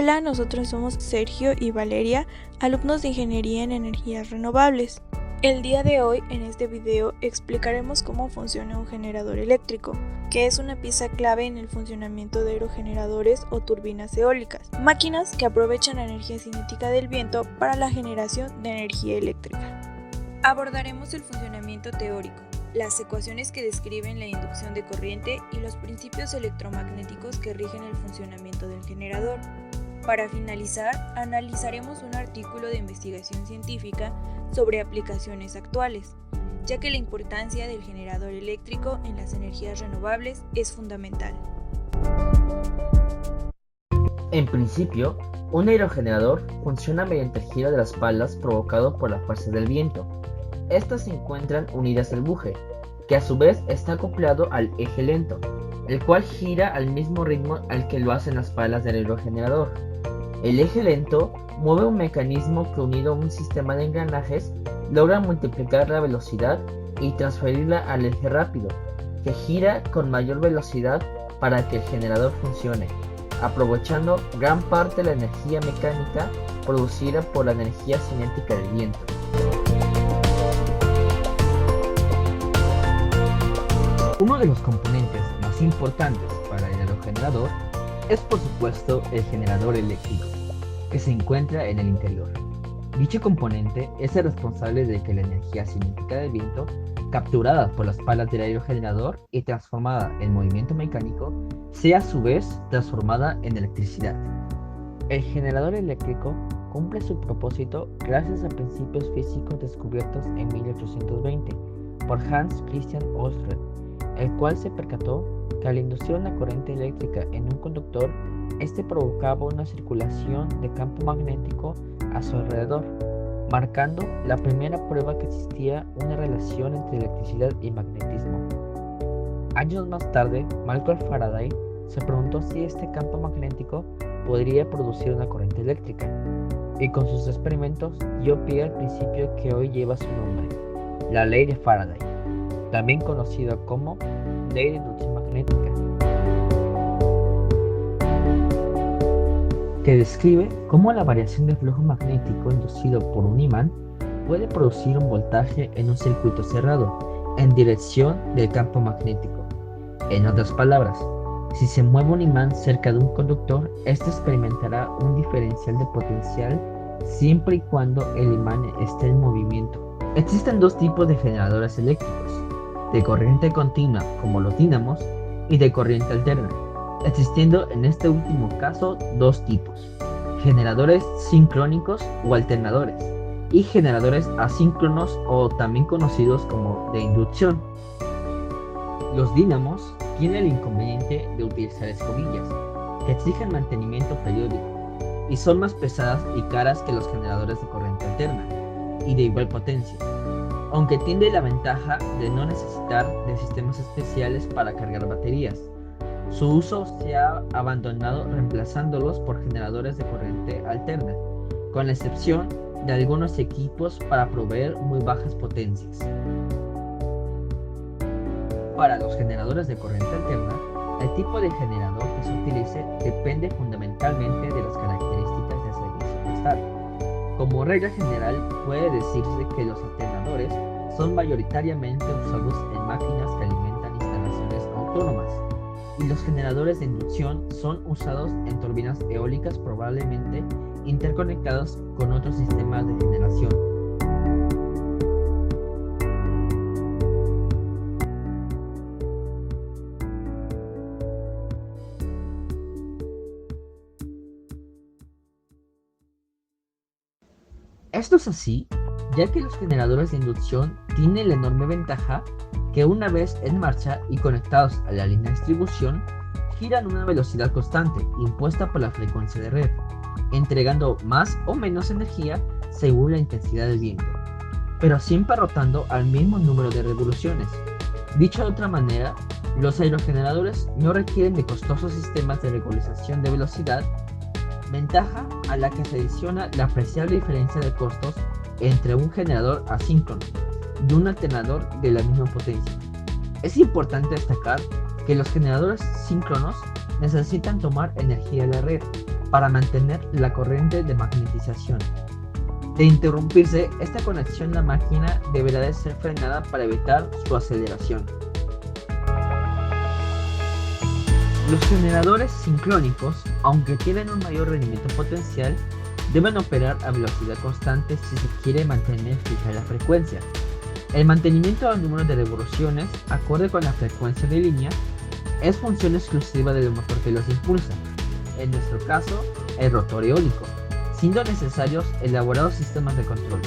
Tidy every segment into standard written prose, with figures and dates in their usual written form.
Hola, nosotros somos Sergio y Valeria, alumnos de Ingeniería en Energías Renovables. El día de hoy, en este video, explicaremos cómo funciona un generador eléctrico, que es una pieza clave en el funcionamiento de aerogeneradores o turbinas eólicas, máquinas que aprovechan la energía cinética del viento para la generación de energía eléctrica. Abordaremos el funcionamiento teórico, las ecuaciones que describen la inducción de corriente y los principios electromagnéticos que rigen el funcionamiento del generador. Para finalizar, analizaremos un artículo de investigación científica sobre aplicaciones actuales, ya que la importancia del generador eléctrico en las energías renovables es fundamental. En principio, un aerogenerador funciona mediante el giro de las palas provocado por la fuerza del viento. Estas se encuentran unidas al buje, que a su vez está acoplado al eje lento, el cual gira al mismo ritmo al que lo hacen las palas del aerogenerador. El eje lento mueve un mecanismo que, unido a un sistema de engranajes, logra multiplicar la velocidad y transferirla al eje rápido, que gira con mayor velocidad para que el generador funcione, aprovechando gran parte de la energía mecánica producida por la energía cinética del viento. Uno de los componentes más importantes para el aerogenerador es, por supuesto, el generador eléctrico, que se encuentra en el interior. Dicho componente es el responsable de que la energía cinética del viento, capturada por las palas del aerogenerador y transformada en movimiento mecánico, sea a su vez transformada en electricidad. El generador eléctrico cumple su propósito gracias a principios físicos descubiertos en 1820 por Hans Christian Ørsted, el cual se percató que al inducir una corriente eléctrica en un conductor, este provocaba una circulación de campo magnético a su alrededor, marcando la primera prueba que existía una relación entre electricidad y magnetismo. Años más tarde, Michael Faraday se preguntó si este campo magnético podría producir una corriente eléctrica, y con sus experimentos dio pie al principio que hoy lleva su nombre, la ley de Faraday, también conocida como ley de inducción magnética, que describe cómo la variación de flujo magnético inducido por un imán puede producir un voltaje en un circuito cerrado en dirección del campo magnético. En otras palabras, si se mueve un imán cerca de un conductor, este experimentará un diferencial de potencial siempre y cuando el imán esté en movimiento. Existen dos tipos de generadores eléctricos: de corriente continua, como los dínamos, y de corriente alterna, existiendo en este último caso dos tipos: generadores sincrónicos o alternadores, y generadores asíncronos, o también conocidos como de inducción. Los dínamos tienen el inconveniente de utilizar escobillas, que exigen mantenimiento periódico, y son más pesadas y caras que los generadores de corriente alterna, y de igual potencia, aunque tiene la ventaja de no necesitar de sistemas especiales para cargar baterías. Su uso se ha abandonado reemplazándolos por generadores de corriente alterna, con la excepción de algunos equipos para proveer muy bajas potencias. Para los generadores de corriente alterna, el tipo de generador que se utilice depende fundamentalmente de las características de servicio prestado. Como regla general, puede decirse que los alternadores son mayoritariamente usados en máquinas que alimentan instalaciones autónomas, y los generadores de inducción son usados en turbinas eólicas, probablemente interconectados con otros sistemas de generación. Esto es así, ya que los generadores de inducción tienen la enorme ventaja que, una vez en marcha y conectados a la línea de distribución, giran a una velocidad constante impuesta por la frecuencia de red, entregando más o menos energía según la intensidad del viento, pero siempre rotando al mismo número de revoluciones. Dicho de otra manera, los aerogeneradores no requieren de costosos sistemas de regularización de velocidad, ventaja a la que se adiciona la apreciable diferencia de costos entre un generador asíncrono y un alternador de la misma potencia. Es importante destacar que los generadores síncronos necesitan tomar energía de la red, para mantener la corriente de magnetización. De interrumpirse esta conexión, la máquina deberá de ser frenada para evitar su aceleración. Los generadores sincrónicos, aunque tienen un mayor rendimiento potencial, deben operar a velocidad constante si se quiere mantener fija la frecuencia. El mantenimiento del número de revoluciones, acorde con la frecuencia de línea, es función exclusiva del motor que los impulsa, en nuestro caso, el rotor eólico, siendo necesarios elaborados sistemas de control.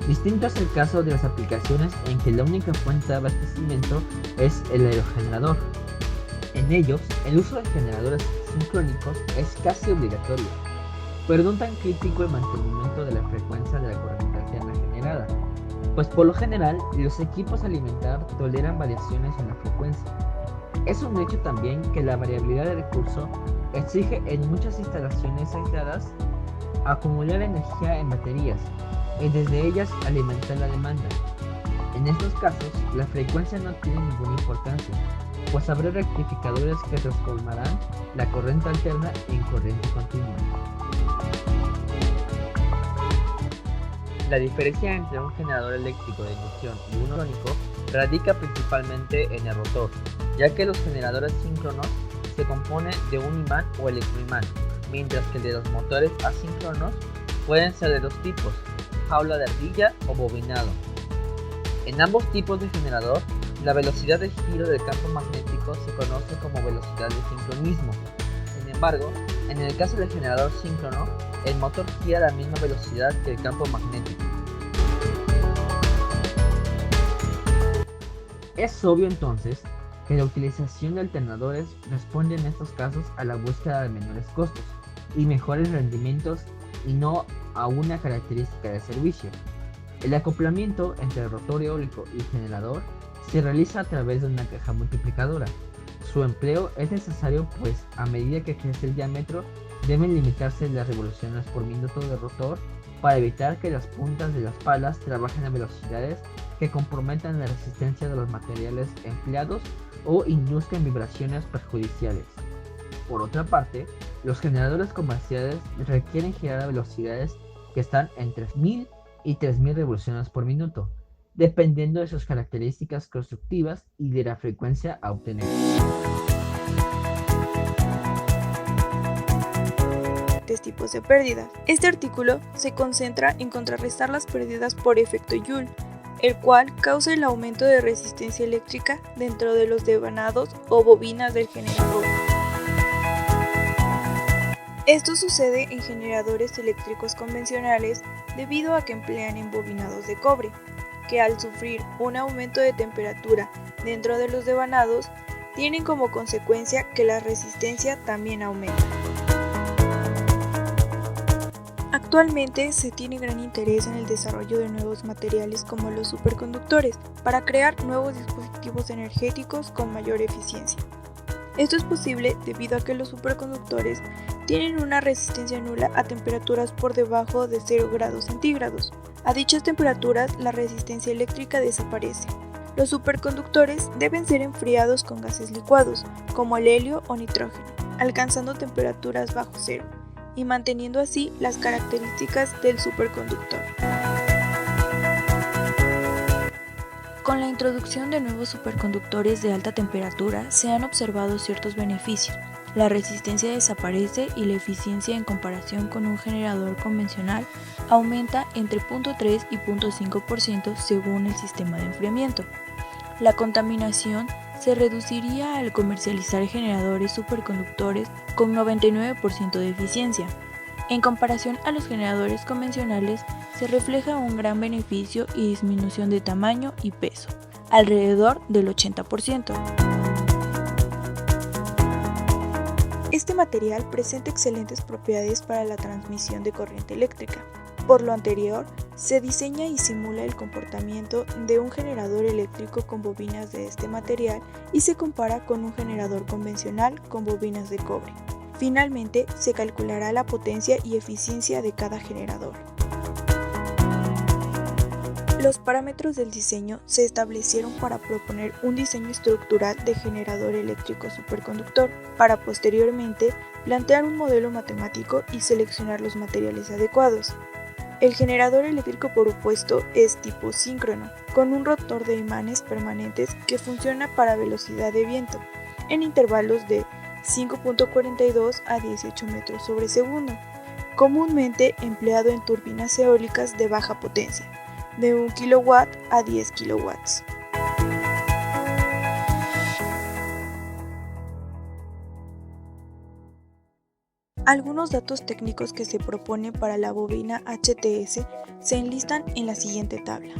Distinto es el caso de las aplicaciones en que la única fuente de abastecimiento es el aerogenerador. En ellos, el uso de generadores sincrónicos es casi obligatorio, pero no tan crítico el mantenimiento de la frecuencia de la corriente alterna generada, pues por lo general los equipos a alimentar toleran variaciones en la frecuencia. Es un hecho también que la variabilidad de recurso exige en muchas instalaciones aisladas acumular energía en baterías y desde ellas alimentar la demanda. En estos casos, la frecuencia no tiene ninguna importancia, pues habrá rectificadores que transformarán la corriente alterna en corriente continua. La diferencia entre un generador eléctrico de inducción y uno iónico radica principalmente en el rotor, ya que los generadores síncronos se componen de un imán o electroimán, mientras que el de los motores asíncronos pueden ser de dos tipos, jaula de ardilla o bobinado. En ambos tipos de generador, la velocidad de giro del campo magnético se conoce como velocidad de sincronismo. Sin embargo, en el caso del generador síncrono, el motor gira a la misma velocidad que el campo magnético. Es obvio entonces que la utilización de alternadores responde en estos casos a la búsqueda de menores costos y mejores rendimientos y no a una característica de servicio. El acoplamiento entre el rotor eólico y el generador se realiza a través de una caja multiplicadora. Su empleo es necesario pues a medida que crece el diámetro deben limitarse las revoluciones por minuto del rotor para evitar que las puntas de las palas trabajen a velocidades que comprometan la resistencia de los materiales empleados o induzcan vibraciones perjudiciales. Por otra parte, los generadores comerciales requieren girar a velocidades que están entre 1000 y 3000 revoluciones por minuto, dependiendo de sus características constructivas y de la frecuencia a obtener. Tipos de pérdidas. Este artículo se concentra en contrarrestar las pérdidas por efecto Joule, el cual causa el aumento de resistencia eléctrica dentro de los devanados o bobinas del generador. Esto sucede en generadores eléctricos convencionales debido a que emplean embobinados de cobre, que al sufrir un aumento de temperatura dentro de los devanados, tienen como consecuencia que la resistencia también aumenta. Actualmente se tiene gran interés en el desarrollo de nuevos materiales como los superconductores para crear nuevos dispositivos energéticos con mayor eficiencia. Esto es posible debido a que los superconductores tienen una resistencia nula a temperaturas por debajo de 0 grados centígrados. A dichas temperaturas la resistencia eléctrica desaparece. Los superconductores deben ser enfriados con gases licuados, como el helio o nitrógeno, alcanzando temperaturas bajo cero y manteniendo así las características del superconductor. Con la introducción de nuevos superconductores de alta temperatura se han observado ciertos beneficios. La resistencia desaparece y la eficiencia en comparación con un generador convencional aumenta entre 0.3 y 0.5% según el sistema de enfriamiento. La contaminación se reduciría al comercializar generadores superconductores con 99% de eficiencia. En comparación a los generadores convencionales, se refleja un gran beneficio y disminución de tamaño y peso, alrededor del 80%. Este material presenta excelentes propiedades para la transmisión de corriente eléctrica. Por lo anterior, se diseña y simula el comportamiento de un generador eléctrico con bobinas de este material y se compara con un generador convencional con bobinas de cobre. Finalmente, se calculará la potencia y eficiencia de cada generador. Los parámetros del diseño se establecieron para proponer un diseño estructural de generador eléctrico superconductor, para posteriormente plantear un modelo matemático y seleccionar los materiales adecuados. El generador eléctrico propuesto es tipo síncrono, con un rotor de imanes permanentes que funciona para velocidad de viento, en intervalos de 5.42 a 18 metros sobre segundo, comúnmente empleado en turbinas eólicas de baja potencia, de 1 kW a 10 kW. Algunos datos técnicos que se proponen para la bobina HTS se enlistan en la siguiente tabla.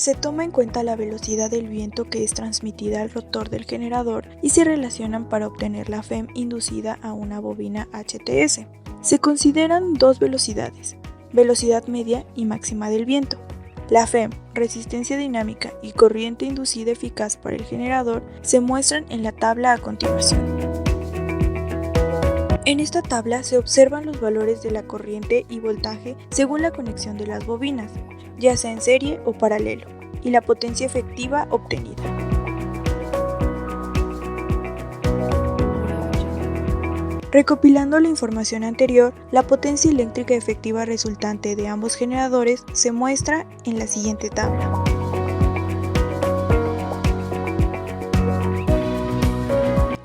Se toma en cuenta la velocidad del viento que es transmitida al rotor del generador y se relacionan para obtener la FEM inducida a una bobina HTS. Se consideran dos velocidades, velocidad media y máxima del viento. La FEM, resistencia dinámica y corriente inducida eficaz para el generador se muestran en la tabla a continuación. En esta tabla se observan los valores de la corriente y voltaje según la conexión de las bobinas, ya sea en serie o paralelo, y la potencia efectiva obtenida. Recopilando la información anterior, la potencia eléctrica efectiva resultante de ambos generadores se muestra en la siguiente tabla.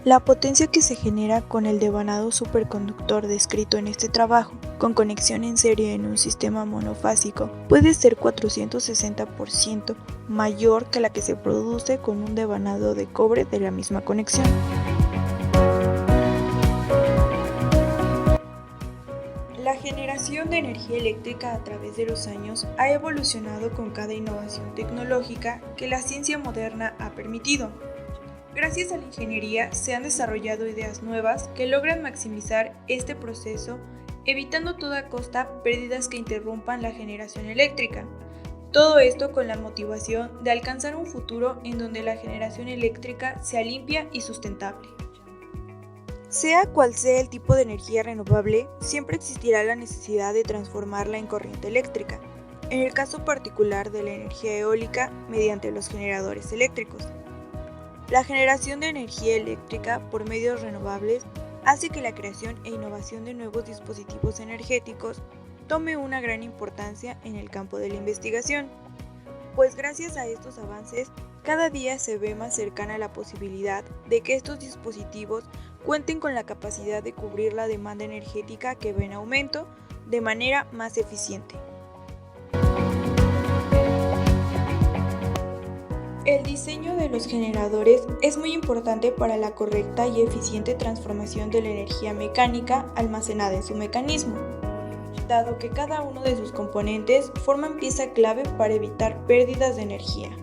La potencia que se genera con el devanado superconductor descrito en este trabajo, con conexión en serie en un sistema monofásico, puede ser 460% mayor que la que se produce con un devanado de cobre de la misma conexión. La generación de energía eléctrica a través de los años ha evolucionado con cada innovación tecnológica que la ciencia moderna ha permitido. Gracias a la ingeniería se han desarrollado ideas nuevas que logran maximizar este proceso, evitando a toda costa pérdidas que interrumpan la generación eléctrica. Todo esto con la motivación de alcanzar un futuro en donde la generación eléctrica sea limpia y sustentable. Sea cual sea el tipo de energía renovable, siempre existirá la necesidad de transformarla en corriente eléctrica, en el caso particular de la energía eólica mediante los generadores eléctricos. La generación de energía eléctrica por medios renovables hace que la creación e innovación de nuevos dispositivos energéticos tome una gran importancia en el campo de la investigación, pues gracias a estos avances cada día se ve más cercana la posibilidad de que estos dispositivos cuenten con la capacidad de cubrir la demanda energética que va en aumento de manera más eficiente. El diseño de los generadores es muy importante para la correcta y eficiente transformación de la energía mecánica almacenada en su mecanismo, dado que cada uno de sus componentes forman pieza clave para evitar pérdidas de energía.